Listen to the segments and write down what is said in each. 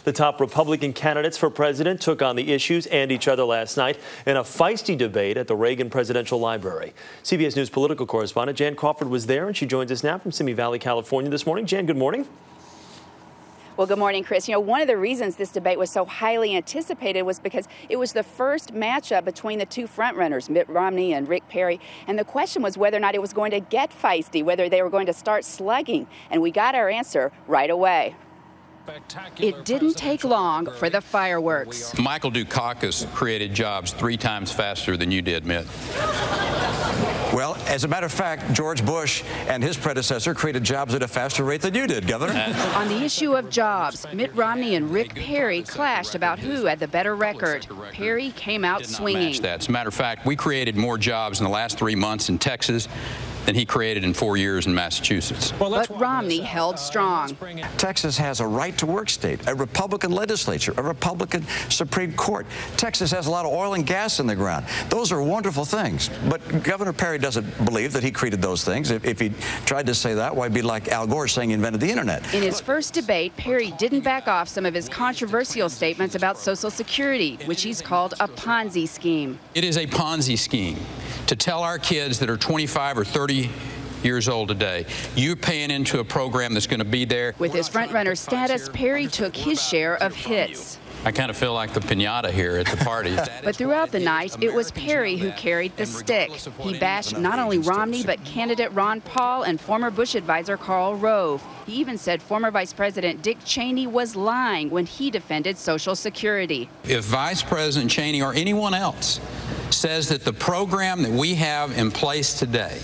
The top Republican candidates for president took on the issues and each other last night in a feisty debate at the Reagan Presidential Library. CBS News political correspondent Jan Crawford was there, and she joins us now from Simi Valley, California this morning. Jan, good morning. Well, good morning, Chris. You know, one of the reasons this debate was so highly anticipated was because it was the first matchup between the two frontrunners, Mitt Romney and Rick Perry. And the question was whether or not it was going to get feisty, whether they were going to start slugging. And we got our answer right away. It didn't take long for the fireworks. Michael Dukakis created jobs 3 times faster than you did, Mitt. Well, as a matter of fact, George Bush and his predecessor created jobs at a faster rate than you did, Governor. On the issue of jobs, Mitt Romney and Rick Perry clashed about who had the better record. Perry came out swinging. As a matter of fact, we created more jobs in the last 3 months in Texas than he created in 4 years in Massachusetts. But Romney held strong. Texas has a right-to-work state, a Republican legislature, a Republican Supreme Court. Texas has a lot of oil and gas in the ground. Those are wonderful things. But Governor Perry doesn't believe that he created those things. If he tried to say that, well, he'd be like Al Gore saying he invented the internet. In his first debate, Perry didn't back off some of his controversial statements about Social Security, which he's called a Ponzi scheme. It is a Ponzi scheme to tell our kids that are 25 or 30 years old today, you're paying into a program that's going to be there. With his frontrunner status, Perry took his share of hits. I kind of feel like the piñata here at the party. But throughout the night, it was Perry who carried the stick. He bashed not only Romney, but candidate Ron Paul and former Bush advisor Karl Rove. He even said former Vice President Dick Cheney was lying when he defended Social Security. If Vice President Cheney or anyone else says that the program that we have in place today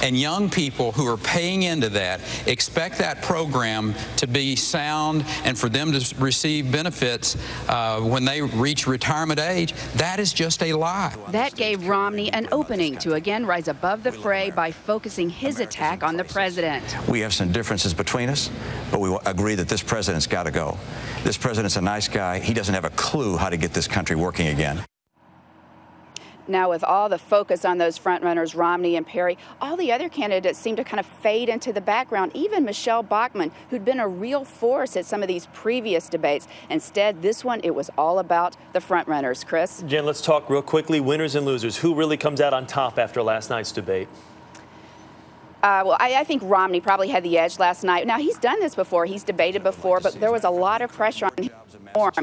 and young people who are paying into that expect that program to be sound and for them to receive benefits when they reach retirement age, that is just a lie. That gave Romney an opening to again rise above the fray by focusing his attack on the president. We have some differences between us, but we agree that this president's got to go. This president's a nice guy. He doesn't have a clue how to get this country working again. Now, with all the focus on those frontrunners, Romney and Perry, all the other candidates seem to kind of fade into the background. Even Michelle Bachmann, who'd been a real force at some of these previous debates. Instead, this one, it was all about the frontrunners. Chris? Jen, let's talk real quickly. Winners and losers. Who really comes out on top after last night's debate? Well, I think Romney probably had the edge last night. Now, he's done this before. He's debated before, but there was a lot of pressure on him.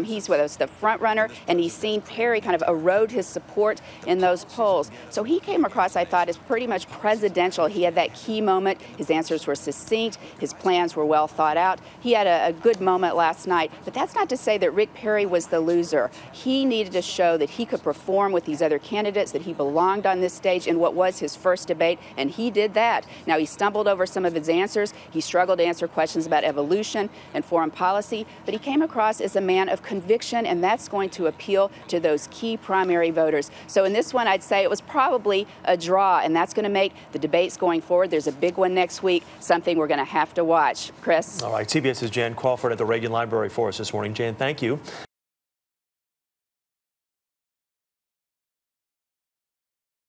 He's with us, the front runner, and he's seen Perry kind of erode his support in those polls. So he came across, I thought, as pretty much presidential. He had that key moment. His answers were succinct. His plans were well thought out. He had a good moment last night. But that's not to say that Rick Perry was the loser. He needed to show that he could perform with these other candidates, that he belonged on this stage in what was his first debate, and he did that. Now, he stumbled over some of his answers. He struggled to answer questions about evolution and foreign policy, but he came across as a man of conviction, and that's going to appeal to those key primary voters. So in this one, I'd say it was probably a draw, and that's going to make the debates going forward. There's a big one next week, something we're going to have to watch. Chris? All right, CBS's Jan Crawford at the Reagan Library for us this morning. Jan, thank you.